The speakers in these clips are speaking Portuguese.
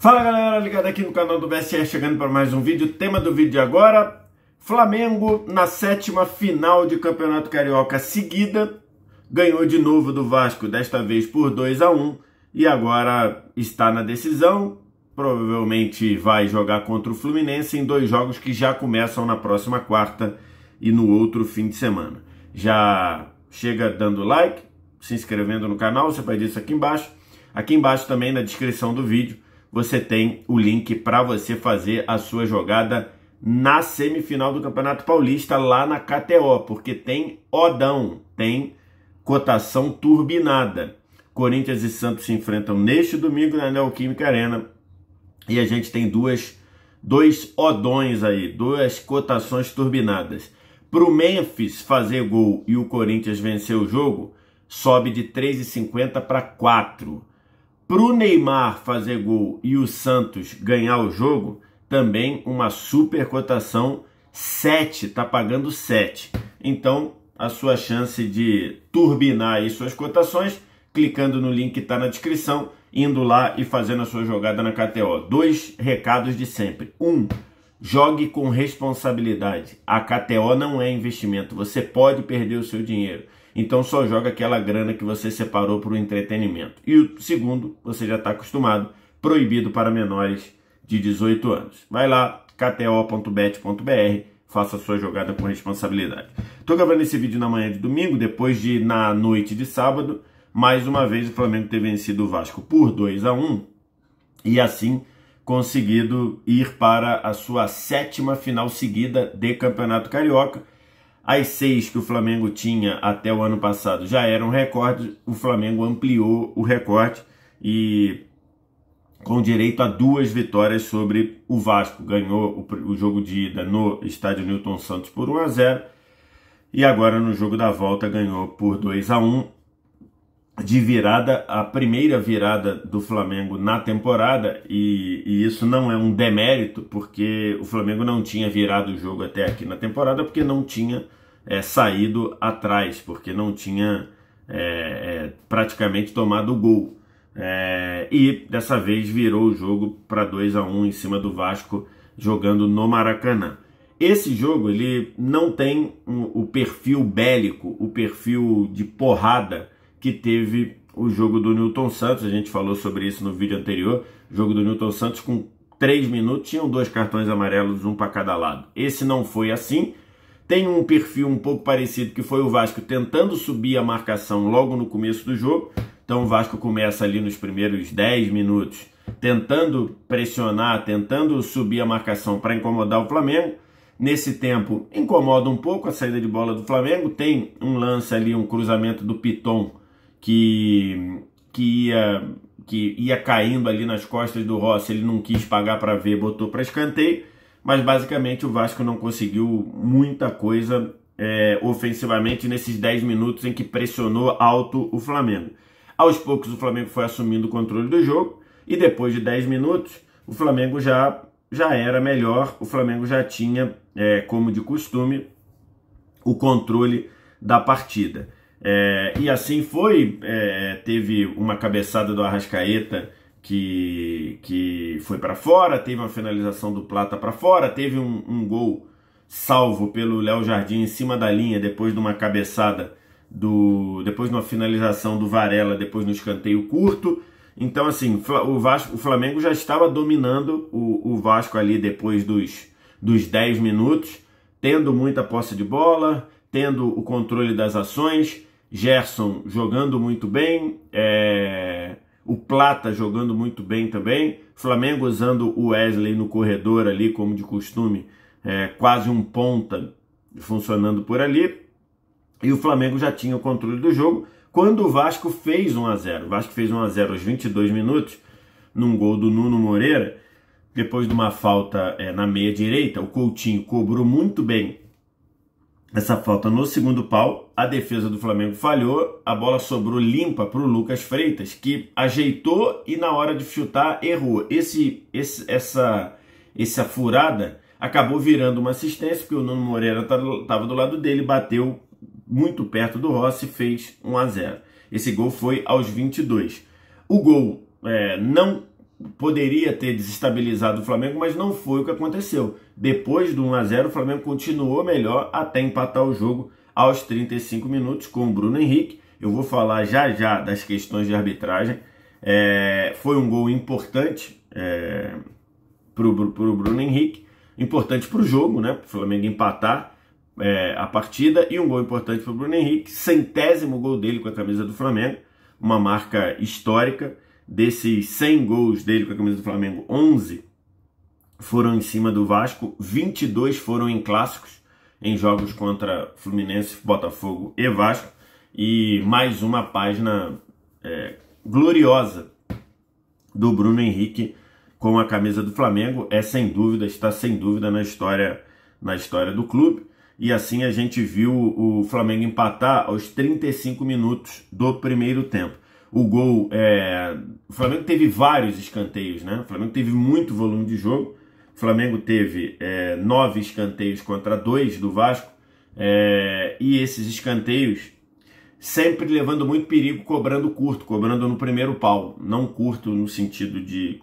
Fala galera, ligado aqui no canal do BSR, chegando para mais um vídeo. Tema do vídeo de agora: Flamengo na sétima final de Campeonato Carioca seguida, ganhou de novo do Vasco, desta vez por 2-1, e agora está na decisão. Provavelmente vai jogar contra o Fluminense em dois jogos que já começam na próxima quarta e no outro fim de semana. Já chega dando like, se inscrevendo no canal, você faz isso aqui embaixo. Aqui embaixo também na descrição do vídeo você tem o link para você fazer a sua jogada na semifinal do Campeonato Paulista lá na KTO, porque tem odão, tem cotação turbinada. Corinthians e Santos se enfrentam neste domingo na Neoquímica Arena e a gente tem dois odões aí, duas cotações turbinadas. Para o Memphis fazer gol e o Corinthians vencer o jogo, sobe de 3,50 para 4. Para o Neymar fazer gol e o Santos ganhar o jogo, também uma super cotação, 7, está pagando 7. Então, a sua chance de turbinar aí suas cotações, clicando no link que está na descrição, indo lá e fazendo a sua jogada na KTO. Dois recados de sempre. Jogue com responsabilidade. A KTO não é investimento, você pode perder o seu dinheiro. Então só joga aquela grana que você separou para o entretenimento. E o segundo, você já está acostumado, proibido para menores de 18 anos. Vai lá, kto.bet.br, faça a sua jogada com responsabilidade. Estou gravando esse vídeo na manhã de domingo, depois de, na noite de sábado, mais uma vez o Flamengo ter vencido o Vasco por 2-1 e assim conseguido ir para a sua sétima final seguida de Campeonato Carioca. As 6 que o Flamengo tinha até o ano passado já eram recordes, o Flamengo ampliou o recorde e com direito a 2 vitórias sobre o Vasco. Ganhou o jogo de ida no estádio Newton Santos por 1-0 e agora no jogo da volta ganhou por 2-1 de virada, a primeira virada do Flamengo na temporada, e isso não é um demérito, porque o Flamengo não tinha virado o jogo até aqui na temporada, porque não tinha saído atrás, porque não tinha praticamente tomado o gol. E dessa vez virou o jogo para 2-1 em cima do Vasco, jogando no Maracanã. Esse jogo ele não tem o perfil bélico, o perfil de porrada que teve o jogo do Newton Santos. A gente falou sobre isso no vídeo anterior. O jogo do Newton Santos, com 3 minutos, tinham 2 cartões amarelos, um para cada lado. Esse não foi assim. Tem um perfil um pouco parecido, que foi o Vasco tentando subir a marcação logo no começo do jogo. Então o Vasco começa ali nos primeiros 10 minutos tentando pressionar, tentando subir a marcação para incomodar o Flamengo. Nesse tempo, incomoda um pouco a saída de bola do Flamengo. Tem um lance ali, um cruzamento do Piton, que ia caindo ali nas costas do Rossi. Ele não quis pagar para ver, botou para escanteio, mas basicamente o Vasco não conseguiu muita coisa ofensivamente nesses 10 minutos em que pressionou alto o Flamengo. Aos poucos o Flamengo foi assumindo o controle do jogo e depois de 10 minutos o Flamengo já era melhor, o Flamengo já tinha, como de costume, o controle da partida. E assim foi, teve uma cabeçada do Arrascaeta que foi para fora, teve uma finalização do Plata para fora, teve um gol salvo pelo Léo Jardim em cima da linha, depois de uma cabeçada, depois de uma finalização do Varela, depois no escanteio curto. Então assim, o Flamengo já estava dominando o Vasco ali depois dos 10 minutos, tendo muita posse de bola, tendo o controle das ações. Gerson jogando muito bem, o Plata jogando muito bem também, Flamengo usando o Wesley no corredor ali, como de costume, quase um ponta funcionando por ali, e o Flamengo já tinha o controle do jogo, quando o Vasco fez 1-0. O Vasco fez 1-0 aos 22 minutos, num gol do Nuno Moreira, depois de uma falta na meia direita. O Coutinho cobrou muito bem essa falta no segundo pau, a defesa do Flamengo falhou, a bola sobrou limpa para o Lucas Freitas, que ajeitou e na hora de chutar errou. Essa furada acabou virando uma assistência, porque o Nuno Moreira estava do lado dele, bateu muito perto do Rossi e fez 1-0. Esse gol foi aos 22. O gol não poderia ter desestabilizado o Flamengo, mas não foi o que aconteceu. Depois do 1 a 0, o Flamengo continuou melhor até empatar o jogo aos 35 minutos com o Bruno Henrique. Eu vou falar já das questões de arbitragem. Foi um gol importante para o Bruno Henrique, importante para o jogo, né? Para o Flamengo empatar a partida, e um gol importante para o Bruno Henrique, 100º gol dele com a camisa do Flamengo, uma marca histórica. Desses 100 gols dele com a camisa do Flamengo, 11 foram em cima do Vasco, 22 foram em clássicos, em jogos contra Fluminense, Botafogo e Vasco, e mais uma página gloriosa do Bruno Henrique com a camisa do Flamengo. Está sem dúvida na história do clube. E assim a gente viu o Flamengo empatar aos 35 minutos do primeiro tempo. O gol, o Flamengo teve vários escanteios, né? O Flamengo teve muito volume de jogo. O Flamengo teve 9 escanteios contra 2 do Vasco. E esses escanteios sempre levando muito perigo, cobrando curto, cobrando no primeiro pau. Não curto no sentido de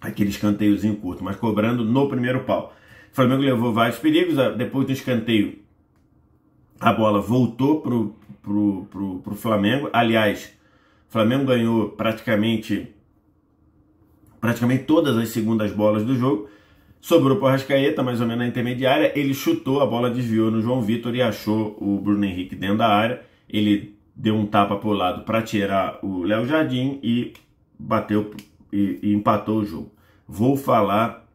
aquele escanteiozinho curto, mas cobrando no primeiro pau. O Flamengo levou vários perigos. Depois do escanteio, a bola voltou pro Flamengo. Aliás, o Flamengo ganhou praticamente todas as segundas bolas do jogo. Sobrou para o Arrascaeta, mais ou menos na intermediária. Ele chutou, a bola desviou no João Vitor e achou o Bruno Henrique dentro da área. Ele deu um tapa para o lado para tirar o Léo Jardim e bateu e empatou o jogo. Vou falar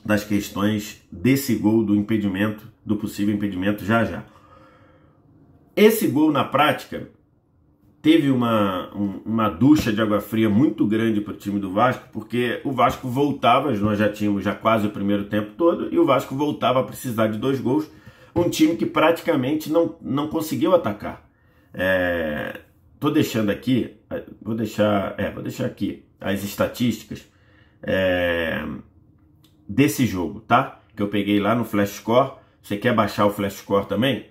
das questões desse gol, do impedimento, do possível impedimento já. Esse gol, na prática, teve uma ducha de água fria muito grande para o time do Vasco, porque o Vasco voltava, nós já tínhamos quase o primeiro tempo todo, e o Vasco voltava a precisar de 2 gols, um time que praticamente não conseguiu atacar. Tô deixando aqui, vou deixar aqui as estatísticas desse jogo, tá? Que eu peguei lá no Flash Score. Você quer baixar o Flash Score também?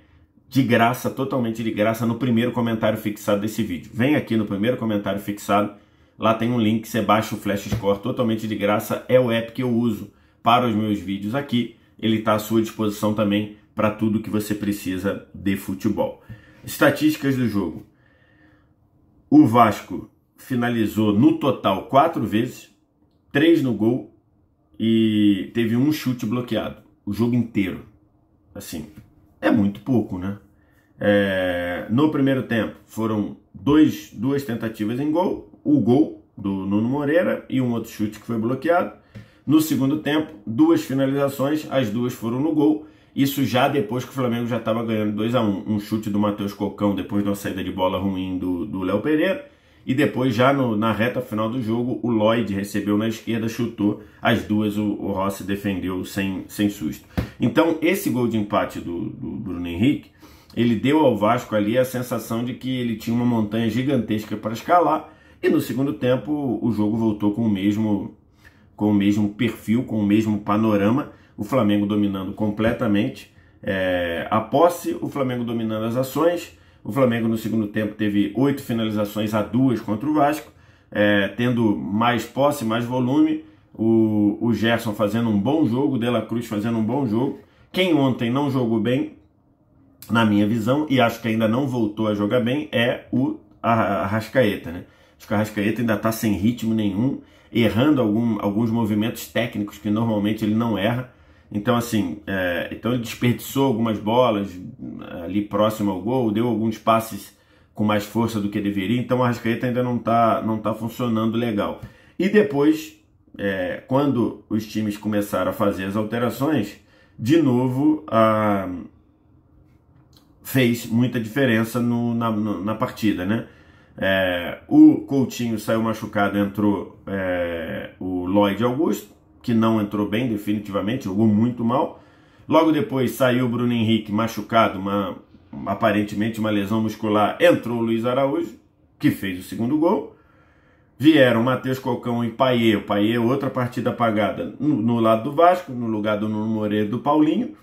De graça, totalmente de graça, no primeiro comentário fixado desse vídeo. Vem aqui no primeiro comentário fixado, lá tem um link, você baixa o Flash Score totalmente de graça. É o app que eu uso para os meus vídeos aqui. Ele está à sua disposição também para tudo que você precisa de futebol. Estatísticas do jogo. O Vasco finalizou no total 4 vezes, 3 no gol, e teve um chute bloqueado o jogo inteiro. Assim, é muito pouco, né? No primeiro tempo foram duas tentativas em gol, o gol do Nuno Moreira e um outro chute que foi bloqueado. No segundo tempo, 2 finalizações, as 2 foram no gol. Isso já depois que o Flamengo já estava ganhando 2-1. Um chute do Matheus Cocão depois de uma saída de bola ruim do Léo Pereira. E depois, já na reta final do jogo, o Lloyd recebeu na esquerda, chutou. As 2 o Rossi defendeu sem susto. Então, esse gol de empate do Bruno Henrique, ele deu ao Vasco ali a sensação de que ele tinha uma montanha gigantesca para escalar. E no segundo tempo, o jogo voltou com o mesmo perfil, com o mesmo panorama. O Flamengo dominando completamente a posse, o Flamengo dominando as ações. O Flamengo no segundo tempo teve 8 finalizações a 2 contra o Vasco, tendo mais posse, mais volume. O Gerson fazendo um bom jogo, o De La Cruz fazendo um bom jogo. Quem ontem não jogou bem, na minha visão, e acho que ainda não voltou a jogar bem, é o Arrascaeta, né? Acho que o Arrascaeta ainda está sem ritmo nenhum, errando alguns movimentos técnicos que normalmente ele não erra. Então, assim, então ele desperdiçou algumas bolas ali próximo ao gol, deu alguns passes com mais força do que deveria. Então, o Arrascaeta ainda não tá funcionando legal. E depois, quando os times começaram a fazer as alterações, de novo fez muita diferença na partida, né? O Coutinho saiu machucado, entrou o Lloyd Augusto, que não entrou bem definitivamente, jogou muito mal. Logo depois saiu o Bruno Henrique machucado, aparentemente uma lesão muscular, entrou o Luiz Araújo, que fez o segundo gol. Vieram Matheus Cocão e Payet. O Payet, outra partida apagada no lado do Vasco, no lugar do Nuno Moreira e do Paulinho.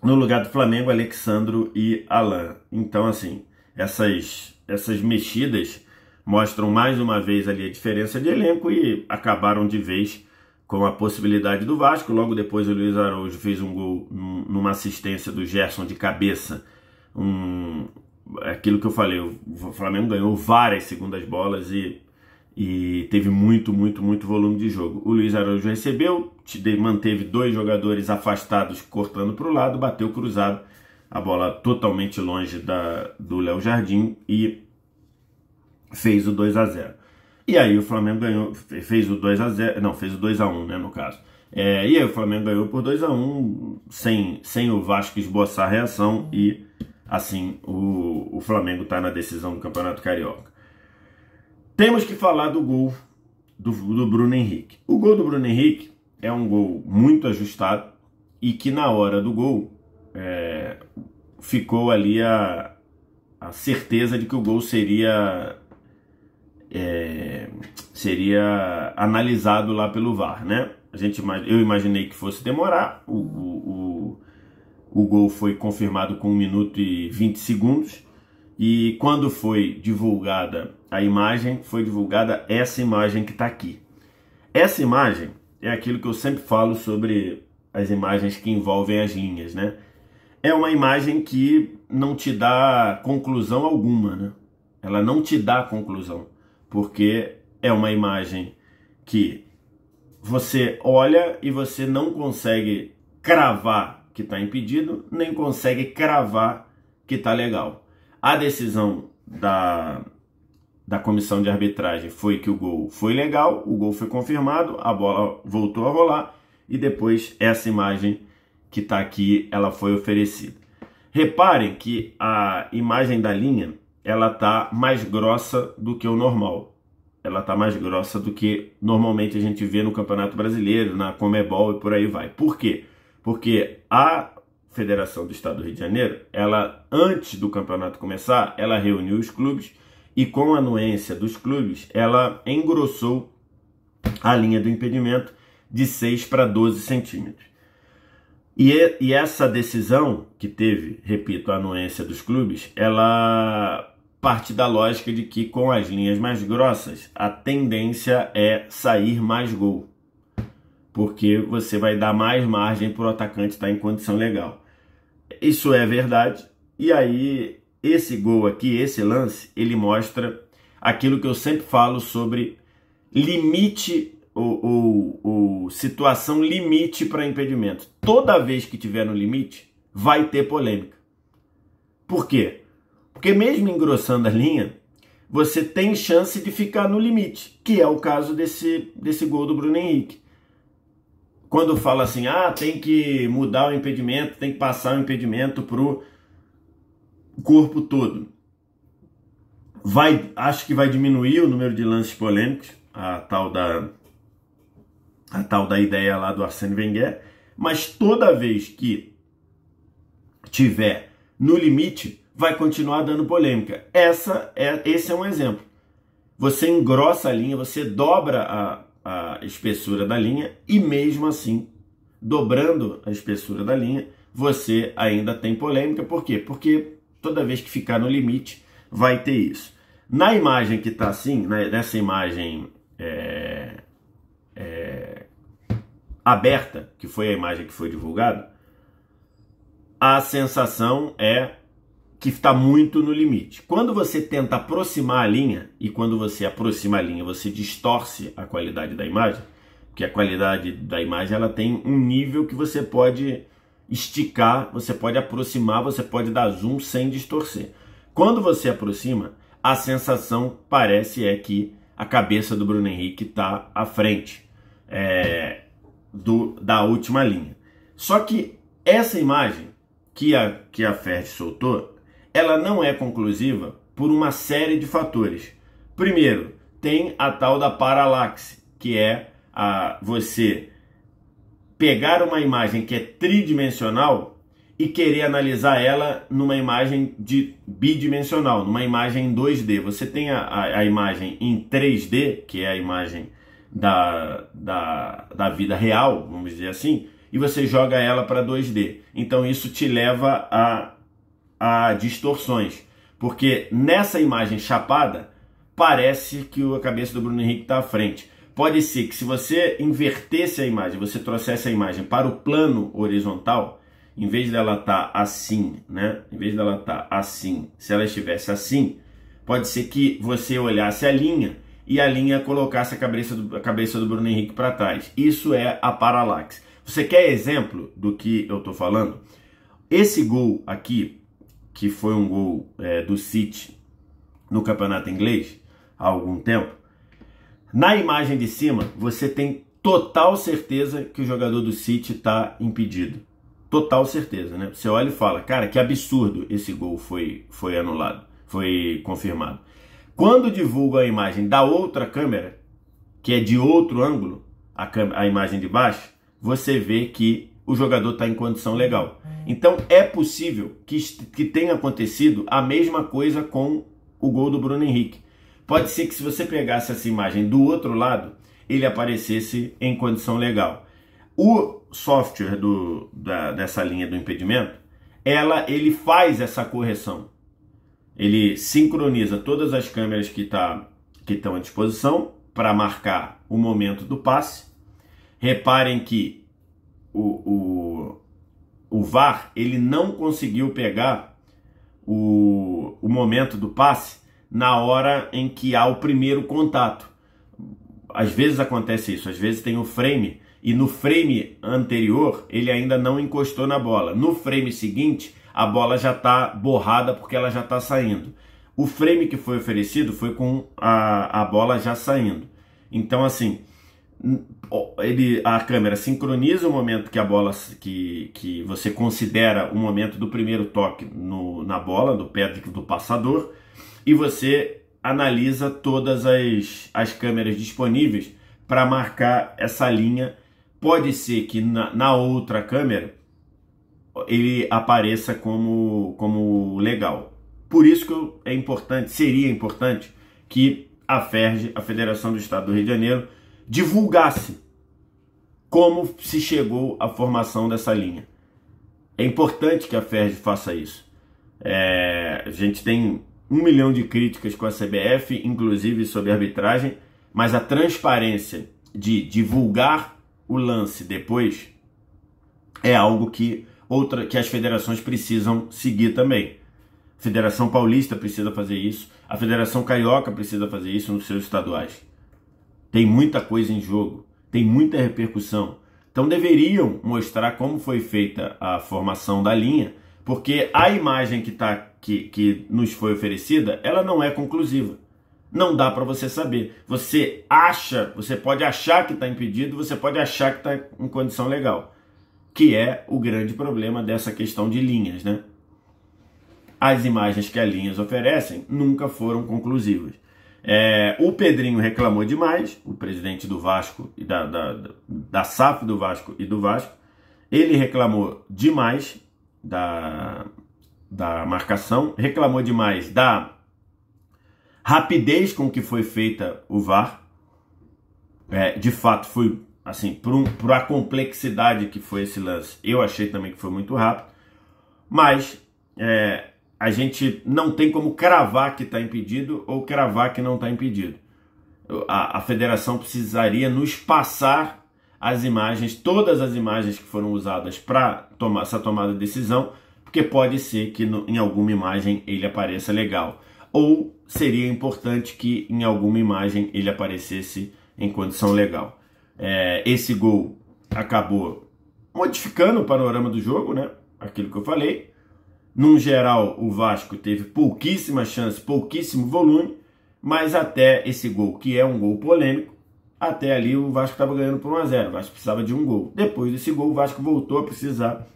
No lugar do Flamengo, Alexandro e Alan. Então, assim, essas mexidas mostram mais uma vez ali a diferença de elenco e acabaram de vez com a possibilidade do Vasco. Logo depois o Luiz Araújo fez um gol numa assistência do Gerson de cabeça. Aquilo que eu falei, o Flamengo ganhou várias segundas bolas e teve muito volume de jogo. O Luiz Araújo recebeu, manteve 2 jogadores afastados cortando para o lado, bateu cruzado, a bola totalmente longe do Léo Jardim e fez o 2-0. E aí o Flamengo ganhou, fez o 2-0, não, fez o 2-1, né, no caso. E aí o Flamengo ganhou por 2-1, sem o Vasco esboçar a reação, e assim o Flamengo está na decisão do Campeonato Carioca. Temos que falar do gol do Bruno Henrique. O gol do Bruno Henrique é um gol muito ajustado e que na hora do gol ficou ali a certeza de que o gol seria analisado lá pelo VAR, né? Eu imaginei que fosse demorar. O gol foi confirmado com 1 minuto e 20 segundos. E quando foi divulgada a imagem, foi divulgada essa imagem que está aqui. Essa imagem é aquilo que eu sempre falo sobre as imagens que envolvem as linhas, né? É uma imagem que não te dá conclusão alguma, né? Ela não te dá conclusão, porque é uma imagem que você olha e você não consegue cravar que está impedido, nem consegue cravar que está legal. A decisão da comissão de arbitragem foi que o gol foi legal, o gol foi confirmado, a bola voltou a rolar e depois essa imagem que está aqui, ela foi oferecida. Reparem que a imagem da linha, ela está mais grossa do que o normal. Ela está mais grossa do que normalmente a gente vê no Campeonato Brasileiro, na Conmebol e por aí vai. Por quê? Porque a Federação do Estado do Rio de Janeiro, ela, antes do campeonato começar, ela reuniu os clubes e com a anuência dos clubes, ela engrossou a linha do impedimento de 6 para 12 centímetros. E essa decisão, que teve, repito, a anuência dos clubes, ela parte da lógica de que com as linhas mais grossas, a tendência é sair mais gol, porque você vai dar mais margem para o atacante estar em condição legal. Isso é verdade, e aí esse gol aqui, esse lance, ele mostra aquilo que eu sempre falo sobre limite ou situação limite para impedimento. Toda vez que tiver no limite, vai ter polêmica. Por quê? Porque mesmo engrossando a linha, você tem chance de ficar no limite, que é o caso desse gol do Bruno Henrique. Quando fala assim, tem que mudar o impedimento, tem que passar o impedimento para o corpo todo. Acho que vai diminuir o número de lances polêmicos, a tal da ideia lá do Arsène Wenger, mas toda vez que tiver no limite, vai continuar dando polêmica. Esse é um exemplo. Você engrossa a linha, você dobra a espessura da linha e mesmo assim, dobrando a espessura da linha, você ainda tem polêmica. Por quê? Porque toda vez que ficar no limite, vai ter isso. Na imagem que está assim, nessa imagem aberta, que foi a imagem que foi divulgada, a sensação é que está muito no limite. Quando você tenta aproximar a linha, e quando você aproxima a linha, você distorce a qualidade da imagem, porque a qualidade da imagem ela tem um nível que você pode esticar, você pode aproximar, você pode dar zoom sem distorcer. Quando você aproxima, a sensação parece que a cabeça do Bruno Henrique está à frente da última linha. Só que essa imagem que a Ferdi soltou, ela não é conclusiva por uma série de fatores. Primeiro, tem a tal da paralaxe, que é você pegar uma imagem que é tridimensional e querer analisar ela numa imagem bidimensional, numa imagem em 2D. Você tem a imagem em 3D, que é a imagem da vida real, vamos dizer assim, e você joga ela para 2D. Então isso te leva a distorções, porque nessa imagem chapada parece que a cabeça do Bruno Henrique está à frente. Pode ser que se você invertesse a imagem, você trouxesse a imagem para o plano horizontal, em vez dela estar assim, né? Em vez dela estar assim, se ela estivesse assim, pode ser que você olhasse a linha e a linha colocasse a cabeça do Bruno Henrique para trás. Isso é a paralaxe. Você quer exemplo do que eu estou falando? Esse gol aqui, que foi um gol do City no campeonato inglês há algum tempo, na imagem de cima você tem total certeza que o jogador do City está impedido. Total certeza, né? Você olha e fala, cara, que absurdo esse gol foi anulado, foi confirmado. Quando divulgam a imagem da outra câmera, que é de outro ângulo, a imagem de baixo, você vê que o jogador está em condição legal. Então é possível que tenha acontecido a mesma coisa com o gol do Bruno Henrique. Pode ser que se você pegasse essa imagem do outro lado, ele aparecesse em condição legal. O software dessa linha do impedimento, ele faz essa correção. Ele sincroniza todas as câmeras que estão à disposição para marcar o momento do passe. Reparem que o VAR ele não conseguiu pegar o momento do passe na hora em que há o primeiro contato. Às vezes acontece isso, às vezes tem o frame e no frame anterior ele ainda não encostou na bola. No frame seguinte, a bola já está borrada porque ela já está saindo. O frame que foi oferecido foi com a bola já saindo. Então, assim, a câmera sincroniza o momento que a bola, que você considera o momento do primeiro toque na bola, do pé do passador, e você analisa todas as câmeras disponíveis para marcar essa linha. Pode ser que na outra câmera ele apareça como legal. Por isso que seria importante que a FERJ, a Federação do Estado do Rio de Janeiro, divulgasse como se chegou à formação dessa linha. É importante que a FERJ faça isso. A gente tem 1 milhão de críticas com a CBF, inclusive sobre arbitragem, mas a transparência de divulgar o lance depois é algo que as federações precisam seguir também. A Federação Paulista precisa fazer isso, a Federação Carioca precisa fazer isso nos seus estaduais. Tem muita coisa em jogo, tem muita repercussão. Então deveriam mostrar como foi feita a formação da linha, porque a imagem que nos foi oferecida, ela não é conclusiva. Não dá para você saber. Você pode achar que está impedido, você pode achar que está em condição legal, que é o grande problema dessa questão de linhas, né? As imagens que as linhas oferecem nunca foram conclusivas. O Pedrinho reclamou demais, o presidente do Vasco, e da SAF do Vasco e do Vasco. Ele reclamou demais da marcação, reclamou demais da rapidez com que foi feita o VAR. De fato, foi assim, por a complexidade que foi esse lance, eu achei também que foi muito rápido, mas a gente não tem como cravar que está impedido ou cravar que não está impedido. A federação precisaria nos passar as imagens, todas as imagens que foram usadas para essa tomada de decisão, porque pode ser que em alguma imagem ele apareça legal, ou seria importante que em alguma imagem ele aparecesse em condição legal. Esse gol acabou modificando o panorama do jogo, né? Aquilo que eu falei. Num geral, o Vasco teve pouquíssima chance, pouquíssimo volume, mas até esse gol, que é um gol polêmico, até ali o Vasco estava ganhando por 1-0. O Vasco precisava de um gol. Depois desse gol, o Vasco voltou a precisar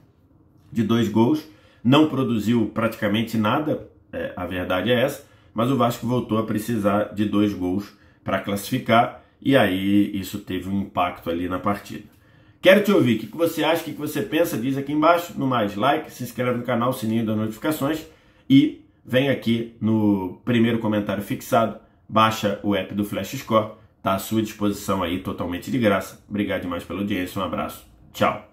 de 2 gols. Não produziu praticamente nada, a verdade é essa, mas o Vasco voltou a precisar de 2 gols para classificar, e aí isso teve um impacto ali na partida. Quero te ouvir, o que você acha, o que você pensa, diz aqui embaixo. No mais, like, se inscreve no canal, sininho das notificações, e vem aqui no primeiro comentário fixado, baixa o app do Flash Score, está à sua disposição aí totalmente de graça. Obrigado demais pela audiência, um abraço, tchau.